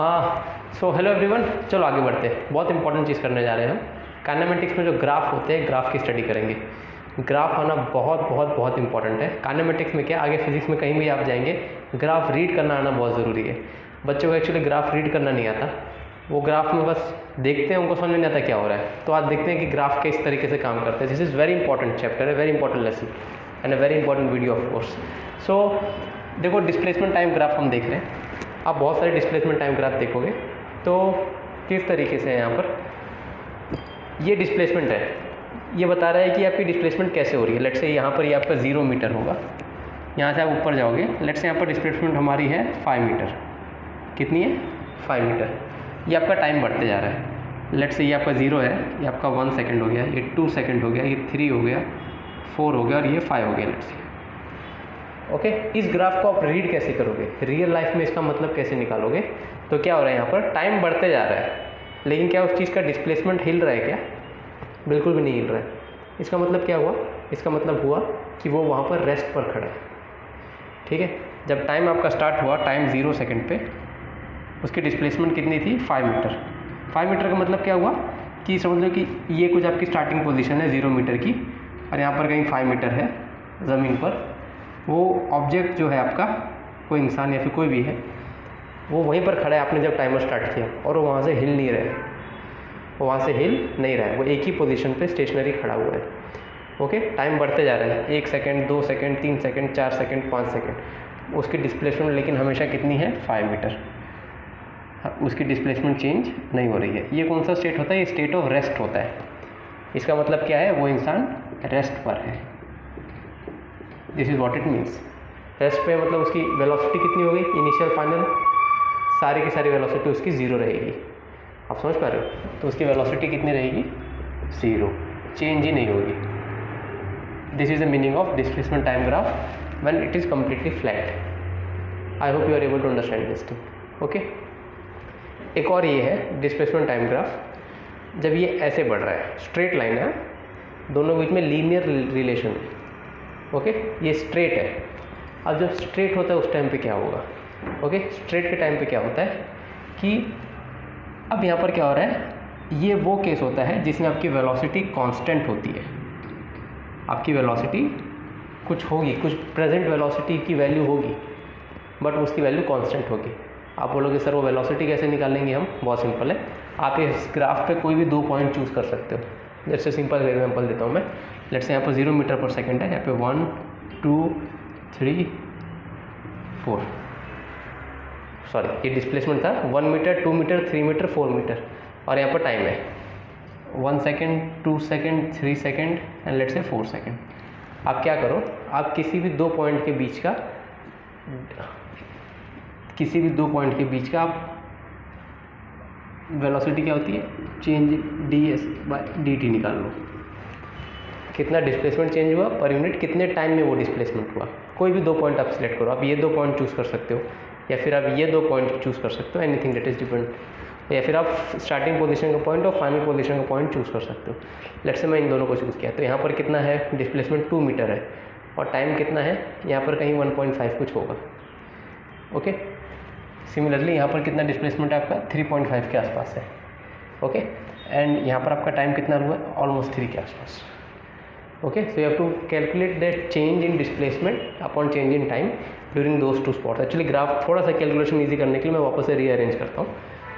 So hello everyone, चलो आगे बढ़ते हैं। बहुत इंपॉर्टेंट चीज़ करने जा रहे हैं हम। काइनेमेटिक्स में जो ग्राफ होते हैं, ग्राफ की स्टडी करेंगे। ग्राफ आना बहुत बहुत बहुत इंपॉर्टेंट है। काइनेमेटिक्स में क्या, आगे फिजिक्स में कहीं भी आप जाएंगे, ग्राफ रीड करना आना बहुत ज़रूरी है। बच्चों को एक्चुअली ग्राफ रीड करना नहीं आता, वो ग्राफ में बस देखते हैं, उनको समझ नहीं आता क्या हो रहा है। तो आज देखते हैं कि ग्राफ किस तरीके से काम करते हैं। This is very important chapter है, very important lesson and a very important video of course. So देखो, डिस्प्लेसमेंट टाइम ग्राफ हम देख रहे हैं। आप बहुत सारे डिस्प्लेसमेंट टाइम ग्राफ देखोगे तो किस तरीके से है। यहाँ पर ये डिस्प्लेसमेंट है, ये बता रहा है कि आपकी डिस्प्लेसमेंट कैसे हो रही है। लेट्स से यहाँ पर ये आपका 0 मीटर होगा, यहाँ से आप ऊपर जाओगे। लेट्स से यहाँ पर डिस्प्लेसमेंट हमारी है 5 मीटर। कितनी है? 5 मीटर। ये आपका टाइम बढ़ते जा रहा है। लेट्स से ये आपका 0 है, ये आपका 1 सेकेंड हो गया, ये 2 सेकेंड हो गया, ये 3 हो गया, 4 हो गया और ये 5 हो गया। Let's say okay. इस ग्राफ को आप रीड कैसे करोगे, रियल लाइफ में इसका मतलब कैसे निकालोगे? तो क्या हो रहा है, यहाँ पर टाइम बढ़ते जा रहा है, लेकिन क्या उस चीज़ का डिस्प्लेसमेंट हिल रहा है क्या? बिल्कुल भी नहीं हिल रहा है। इसका मतलब क्या हुआ? इसका मतलब हुआ कि वो वहाँ पर रेस्ट पर खड़ा है। ठीक है, जब टाइम आपका स्टार्ट हुआ, टाइम 0 सेकेंड पे, उसकी डिस्प्लेसमेंट कितनी थी? 5 मीटर। 5 मीटर का मतलब क्या हुआ कि समझ लो कि ये कुछ आपकी स्टार्टिंग पोजीशन है 0 मीटर की, और यहाँ पर कहीं 5 मीटर है ज़मीन पर। वो ऑब्जेक्ट जो है आपका, कोई इंसान या फिर कोई भी है, वो वहीं पर खड़ा है आपने जब टाइमर स्टार्ट किया, और वो वहाँ से हिल नहीं रहा है, वो वहाँ से हिल नहीं रहा है, वो एक ही पोजीशन पे स्टेशनरी खड़ा हुआ है। ओके, टाइम बढ़ते जा रहा है, 1 second, 2 second, 3 second, 4 second, 5 second. उसकी डिस्प्लेसमेंट लेकिन हमेशा कितनी है? 5 मीटर। उसकी डिस्प्लेसमेंट चेंज नहीं हो रही है। ये कौन सा स्टेट होता है? ये स्टेट ऑफ रेस्ट होता है। इसका मतलब क्या है? वो इंसान रेस्ट पर है। This is what it means. Rest पे मतलब उसकी वेलोसिटी कितनी हो गई? इनिशियल फाइनल सारी की सारी वेलोसिटी उसकी 0 रहेगी। आप समझ पा रहे हो? तो उसकी वेलोसिटी कितनी रहेगी? 0, चेंज ही नहीं होगी। This is the meaning of displacement time graph when it is completely flat. I hope you are able to understand this thing. Okay, एक और ये है डिस्प्लेसमेंट टाइम ग्राफ। जब ये ऐसे बढ़ रहा है, स्ट्रेट लाइन है, दोनों बीच में लीनियर रिलेशन है। ओके, ये स्ट्रेट है। अब जब स्ट्रेट होता है उस टाइम पे क्या होगा? ओके, स्ट्रेट के टाइम पे क्या होता है कि अब यहाँ पर क्या हो रहा है, ये वो केस होता है जिसमें आपकी वेलोसिटी कांस्टेंट होती है। आपकी वेलोसिटी कुछ होगी, कुछ प्रेजेंट वेलोसिटी की वैल्यू होगी, बट उसकी वैल्यू कांस्टेंट होगी। आप बोलोगे सर वो वेलोसिटी कैसे निकालेंगे हम? बहुत सिंपल है, आप इस ग्राफ पे कोई भी 2 पॉइंट चूज़ कर सकते हो। जैसे सिंपल एग्जाम्पल देता हूँ मैं। लेट्स से यहाँ पर 0 मीटर पर सेकेंड है, यहाँ पे 1 2 3 4, सॉरी ये डिस्प्लेसमेंट था। 1 मीटर, 2 मीटर, 3 मीटर, 4 मीटर, और यहाँ पर टाइम है 1 second, 2 second, 3 second and let's say 4 second. आप क्या करो, आप किसी भी 2 पॉइंट के बीच का आप वेलोसिटी क्या होती है, चेंज ds/dt निकाल लो। कितना डिस्प्लेसमेंट चेंज हुआ पर यूनिट, कितने टाइम में वो डिस्प्लेसमेंट हुआ। कोई भी 2 पॉइंट आप सिलेक्ट करो, आप ये 2 पॉइंट चूज़ कर सकते हो, या फिर आप ये 2 पॉइंट चूज़ कर सकते हो, एनीथिंग दैट इज डिपेंड, या फिर आप स्टार्टिंग पोजीशन का पॉइंट और फाइनल पोजीशन का पॉइंट चूज़ कर सकते हो। लेट्स से मैं इन दोनों को चूज़ किया, तो यहाँ पर कितना है डिस्प्लेसमेंट? 2 मीटर है, और टाइम कितना है? यहाँ पर कहीं 1.5 कुछ होगा। ओके, सिमिलरली यहाँ पर कितना डिस्प्लेसमेंट है आपका? 3.5 के आसपास है। ओके, एंड यहाँ पर आपका टाइम कितना हुआ? ऑलमोस्ट 3 के आसपास। Okay, so you have to calculate that change in displacement upon change in time during those 2 spots. Actually graph थोड़ा सा कैलकुलेशन ईजी करने के लिए मैं वापस से रीअरेंज करता हूँ।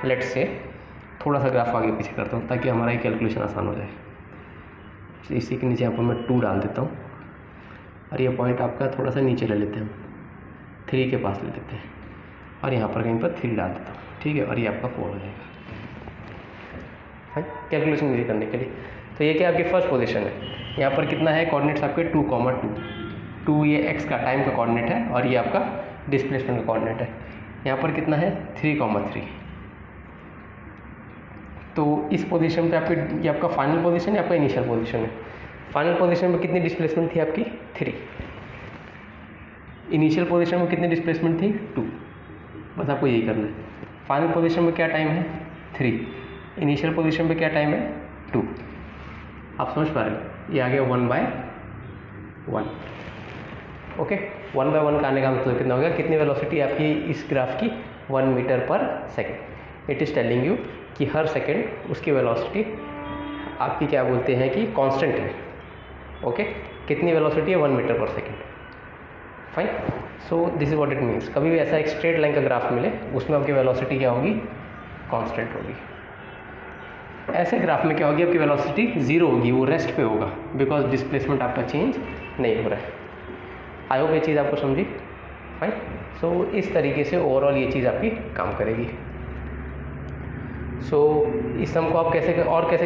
लेट्स से थोड़ा सा ग्राफ आगे पीछे करता हूँ ताकि हमारा ये कैलकुलेशन आसान हो जाए। इसी के नीचे यहाँ पर मैं 2 डाल देता हूँ, और ये पॉइंट आपका थोड़ा सा नीचे ले लेते हैं, 3 के पास ले लेते हैं, और यहाँ पर कहीं पर 3 डाल देता हूँ। ठीक है, और ये आपका 4 हो जाएगा कैलकुलेशन ईजी करने के लिए। तो ये क्या आपकी फर्स्ट पोजीशन है। यहाँ पर कितना है कोऑर्डिनेट्स आपके? 2,2 ये x का टाइम का कोऑर्डिनेट है, और ये आपका डिस्प्लेसमेंट का कोऑर्डिनेट है। यहाँ पर कितना है? 3,3। तो इस पोजीशन पे आपकी, ये आपका फाइनल पोजीशन है, आपका इनिशियल पोजीशन है। फाइनल पोजीशन में कितनी डिस्प्लेसमेंट थी आपकी? 3। इनिशियल पोजीशन में कितनी डिस्प्लेसमेंट थी? 2। बस आपको यही करना है। फाइनल पोजीशन में क्या टाइम है? 3। इनिशियल पोजीशन पे क्या टाइम है? 2। आप समझ पा रहे हो? ये आ गया 1/1। ओके, 1/1 का आने का मतलब कितना हो गया? कितनी वेलोसिटी आपकी इस ग्राफ की 1 मीटर पर second. It is telling you कि हर सेकेंड उसकी वेलोसिटी आपकी क्या बोलते हैं कि कांस्टेंट है। ओके, कितनी वेलोसिटी है? 1 मीटर पर second. Fine, so this is what it means. कभी भी ऐसा एक स्ट्रेट लाइन का ग्राफ मिले उसमें आपकी वेलोसिटी क्या होगी? कांस्टेंट होगी। ऐसे ग्राफ में क्या होगी? आपकी वेलोसिटी जीरो होगी, वो रेस्ट पे होगा, बिकॉज डिस्प्लेसमेंट आपका चेंज नहीं हो रहा है। आई होप ये चीज़ आपको समझी। फाइन, सो इस तरीके से ओवरऑल ये चीज़ आपकी काम करेगी। सो इस सम को आप कैसे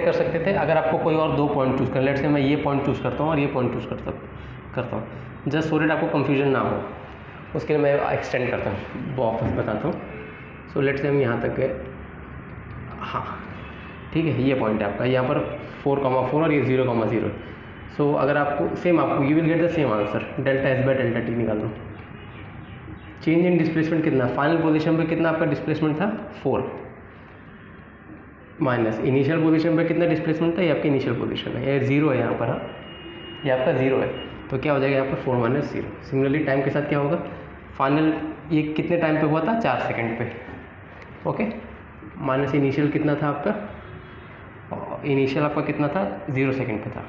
कर सकते थे? अगर आपको कोई और 2 पॉइंट चूज़ कर, लेट से मैं ये पॉइंट चूज़ करता हूँ और ये पॉइंट चूज़ करता हूँ, जस्ट सो दैट आपको कंफ्यूजन ना हो, उसके लिए मैं एक्सटेंड करता हूँ, वापस बताता हूँ। सो लेट से हम यहाँ तक गए, हाँ ठीक है, ये पॉइंट है आपका, यहाँ पर 4,4 और ये 0,0। सो अगर आपको सेम, आपको you will get the same answer, delta S by delta T निकाल लो। चेंज इन डिस्प्लेसमेंट कितना? फाइनल पोजीशन पे कितना आपका डिस्प्लेसमेंट था? 4 माइनस इनिशियल पोजीशन पे कितना डिस्प्लेसमेंट था? ये आपकी इनिशियल पोजीशन है, ये 0 है यहाँ पर, हाँ ये आपका 0 है, तो क्या हो जाएगा यहाँ पर 4 माइनस 0। सिमिलरली टाइम के साथ क्या होगा? फाइनल ये कितने टाइम पे हुआ था? 4 सेकेंड पे। ओके, माइनस इनिशियल कितना था आपका? इनिशियल आपका कितना था? 0 सेकेंड पे था।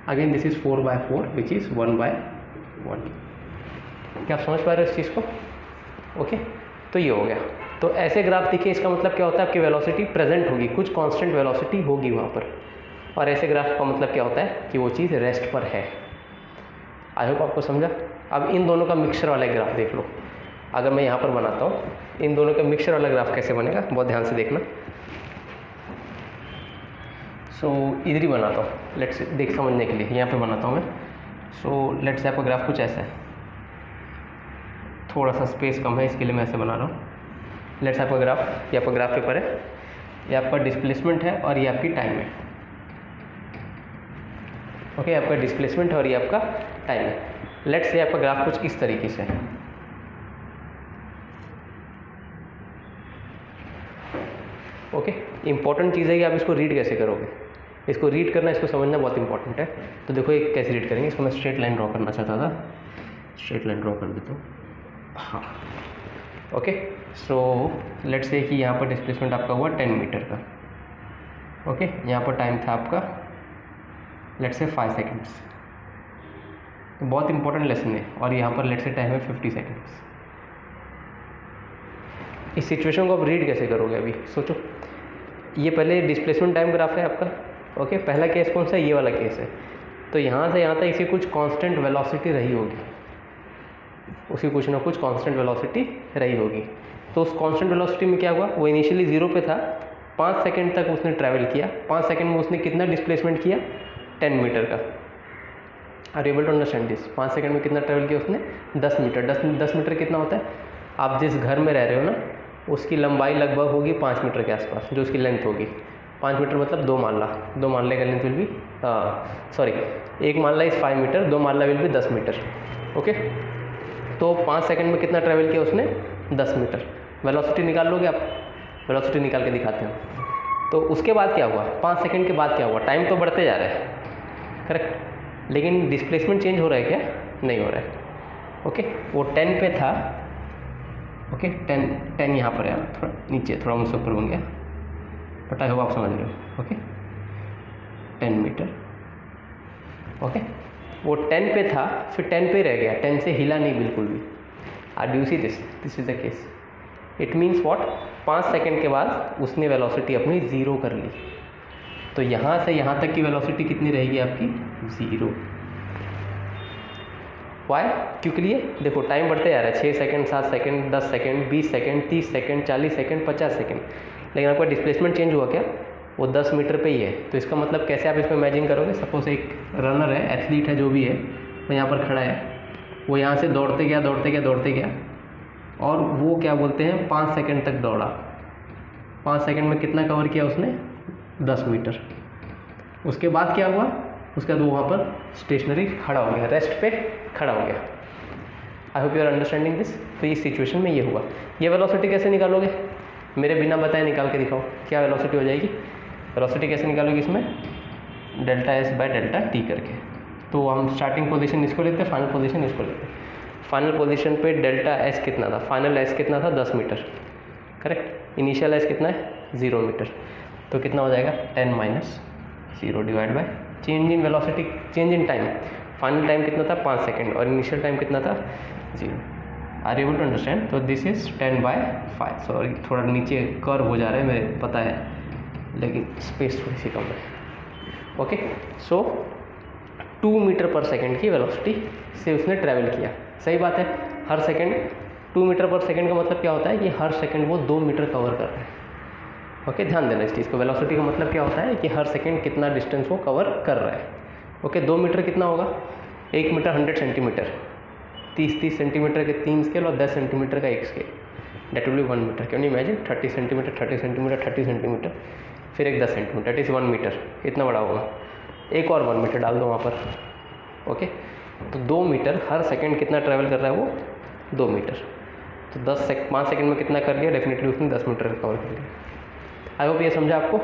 Again this is 4/4 which is 1/1। क्या आप समझ पा रहे हो इस चीज़ को? ओके, तो ये हो गया। तो ऐसे ग्राफ देखिए, इसका मतलब क्या होता है? आपकी वेलोसिटी प्रेजेंट होगी, कुछ कांस्टेंट वेलोसिटी होगी वहाँ पर, और ऐसे ग्राफ का मतलब क्या होता है कि वो चीज़ रेस्ट पर है। आई होप आपको समझा। अब इन दोनों का मिक्सचर वाला ग्राफ देख लो। अगर मैं यहाँ पर बनाता हूँ, इन दोनों का मिक्सचर वाला ग्राफ कैसे बनेगा, बहुत ध्यान से देखना। सो इधर ही बनाता हूँ, लेट्स देख समझने के लिए यहाँ पे बनाता हूँ मैं। सो लेट्स से आपका ग्राफ कुछ ऐसा है, थोड़ा सा स्पेस कम है इसके लिए मैं ऐसे बना रहा हूँ। लेट्स आपका ग्राफ, ये आपका ग्राफ पेपर है, ये आपका डिस्प्लेसमेंट है और ये आपकी टाइम है। ओके, आपका डिस्प्लेसमेंट है और ये आपका टाइम है। लेट्स से आपका ग्राफ कुछ इस तरीके से है। ओके, इंपॉर्टेंट चीज़ है कि आप इसको रीड कैसे करोगे। इसको रीड करना, इसको समझना बहुत इंपॉर्टेंट है। तो देखो ये कैसे रीड करेंगे, इसको मैं स्ट्रेट लाइन ड्रॉ करना चाहता था, स्ट्रेट लाइन ड्रॉ कर देता हूँ। हाँ, ओके, सो लेट्स से कि यहाँ पर डिस्प्लेसमेंट आपका हुआ 10 मीटर का। ओके, यहाँ पर टाइम था आपका लेट्स से 5 सेकेंड्स। तो बहुत इंपॉर्टेंट लेसन है, और यहाँ पर लेट्स से टाइम है 50 सेकेंड्स। इस सिचुएशन को आप रीड कैसे करोगे? अभी सोचो, ये पहले डिस्प्लेसमेंट टाइम ग्राफ है आपका। ओके, पहला केस कौन सा है? ये वाला केस है। तो यहाँ से यहाँ तक इसी कुछ कांस्टेंट वेलोसिटी रही होगी, उसकी कुछ ना कुछ कांस्टेंट वेलोसिटी रही होगी। तो उस कांस्टेंट वेलोसिटी में क्या हुआ? वो इनिशियली 0 पे था, 5 सेकेंड तक उसने ट्रैवल किया। 5 सेकेंड में उसने कितना डिस्प्लेसमेंट किया? 10 मीटर का। Are able to understand this? 5 second में कितना ट्रैवल किया उसने? 10 मीटर। 10 मीटर कितना होता है? आप जिस घर में रह रहे हो ना, उसकी लंबाई लगभग होगी 5 मीटर के आसपास, जो उसकी लेंथ होगी। 5 मीटर मतलब 2 माला, 2 माले का लेंथ विल बी, सॉरी, 1 माला इज़ 5 मीटर, 2 माला विल बी 10 मीटर। ओके, तो 5 सेकंड में कितना ट्रैवल किया उसने? 10 मीटर। वेलोसिटी निकाल लोगे आप? वेलोसिटी निकाल के दिखाते हैं। तो उसके बाद क्या हुआ? 5 सेकंड के बाद क्या हुआ? टाइम तो बढ़ते जा रहा है, करेक्ट, लेकिन डिस्प्लेसमेंट चेंज हो रहा है क्या? नहीं हो रहा है। ओके, वो 10 पे था। ओके, 10 यहाँ पर है, थोड़ा नीचे, थोड़ा मुझसे ऊपर बन गया, बट आई होप आप समझ रहे हो। Okay, 10 metre. ओके, वो 10 पे था, फिर 10 पे रह गया, 10 से हिला नहीं बिल्कुल भी। Do you see this is the case. It means what? 5 second के बाद उसने वेलोसिटी अपनी 0 कर ली। तो यहाँ से यहाँ तक की वेलोसिटी कितनी रहेगी आपकी? 0। वाई? क्योंकि लिए देखो टाइम बढ़ते जा रहा है, 6 second, 7 second, 10 second, 20 second, 30 second, 40 second, 50 second, लेकिन आपका डिस्प्लेसमेंट चेंज हुआ क्या? वो 10 मीटर पे ही है। तो इसका मतलब कैसे आप इसको इमेजिन करोगे? सपोज एक रनर है, एथलीट है, जो भी है, वो यहाँ पर खड़ा है, वो यहाँ से दौड़ते गया दौड़ते गया दौड़ते गया, और वो क्या बोलते हैं 5 सेकंड तक दौड़ा। 5 सेकंड में कितना कवर किया उसने? 10 मीटर। उसके बाद क्या हुआ? उसके बाद वो वहाँ पर स्टेशनरी खड़ा हो गया, रेस्ट पे खड़ा हो गया। I hope you are understanding this. तो इस सिचुएशन में ये हुआ। ये वेलोसिटी कैसे निकालोगे? मेरे बिना बताए निकाल के दिखाओ, क्या वेलोसिटी हो जाएगी? वेलोसिटी कैसे निकालोगे इसमें? Delta S by delta T करके। तो हम स्टार्टिंग पोजीशन इसको लेते हैं, फाइनल पोजीशन इसको लेते हैं। फाइनल पोजीशन पे डेल्टा एस कितना था, फाइनल एस कितना था 10 मीटर, करेक्ट। इनिशियल एस कितना है 0 मीटर, तो कितना हो जाएगा 10 minus 0 divide by change in velocity, change in time. Final time कितना था 5 सेकेंड और इनिशियल टाइम कितना था 0। Are able to understand? तो दिस इज 10/5। सॉरी थोड़ा नीचे कर्व हो जा रहा है, मेरे पता है, लेकिन स्पेस थोड़ी सी कम है। ओके, सो 2 मीटर पर सेकेंड की वेलोसिटी से उसने ट्रैवल किया। सही बात है, हर सेकेंड 2 मीटर पर सेकेंड का मतलब क्या होता है कि हर सेकेंड वो 2 मीटर कवर कर रहे हैं। ओके, ध्यान देना इस चीज़ को। वेलोसिटी का मतलब क्या होता है कि हर सेकेंड कितना डिस्टेंस वो कवर कर रहा है। ओके, 2 मीटर कितना होगा, 1 मीटर 100 सेंटीमीटर, 30 सेंटीमीटर के 3 स्केल और 10 सेंटीमीटर का 1 scale, that will be 1 metre. Can you imagine 30 centimetre 30 centimetre 30 centimetre, फिर एक 10 सेंटीमीटर, डेट इज़ 1 मीटर, इतना बड़ा होगा। एक और 1 मीटर डाल दो वहाँ पर। ओके, तो 2 मीटर हर सेकेंड कितना ट्रैवल कर रहा है वो 2 मीटर, तो 5 सेकेंड में कितना कर लिया, डेफिनेटली उसने 10 मीटर कवर कर लिया। आई होप ये समझा आपको।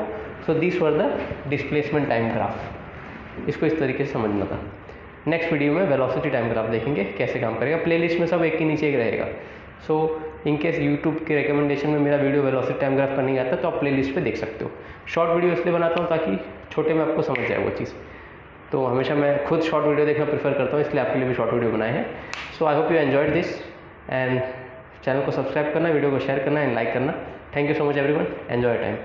So this were the displacement time graph, इसको इस तरीके से समझना था। नेक्स्ट वीडियो में वेलोसिटी टाइम ग्राफ देखेंगे कैसे काम करेगा। प्लेलिस्ट में सब एक के नीचे एक रहेगा। सो इनकेस यूट्यूब के रिकमेंडेशन में मेरा वीडियो वेलोसिटी टाइम ग्राफ का नहीं आता तो आप प्लेलिस्ट पे देख सकते हो। शॉर्ट वीडियो इसलिए बनाता हूँ ताकि छोटे में आपको समझ जाए वो चीज़, तो हमेशा मैं खुद शॉर्ट वीडियो देखना प्रेफर करता हूँ, इसलिए आपके लिए भी शॉर्ट वीडियो बनाए हैं। So I hope you enjoyed this, and channel को सब्सक्राइब करना, वीडियो को शेयर करना एंड लाइक करना। Thank you so much everyone, enjoy time.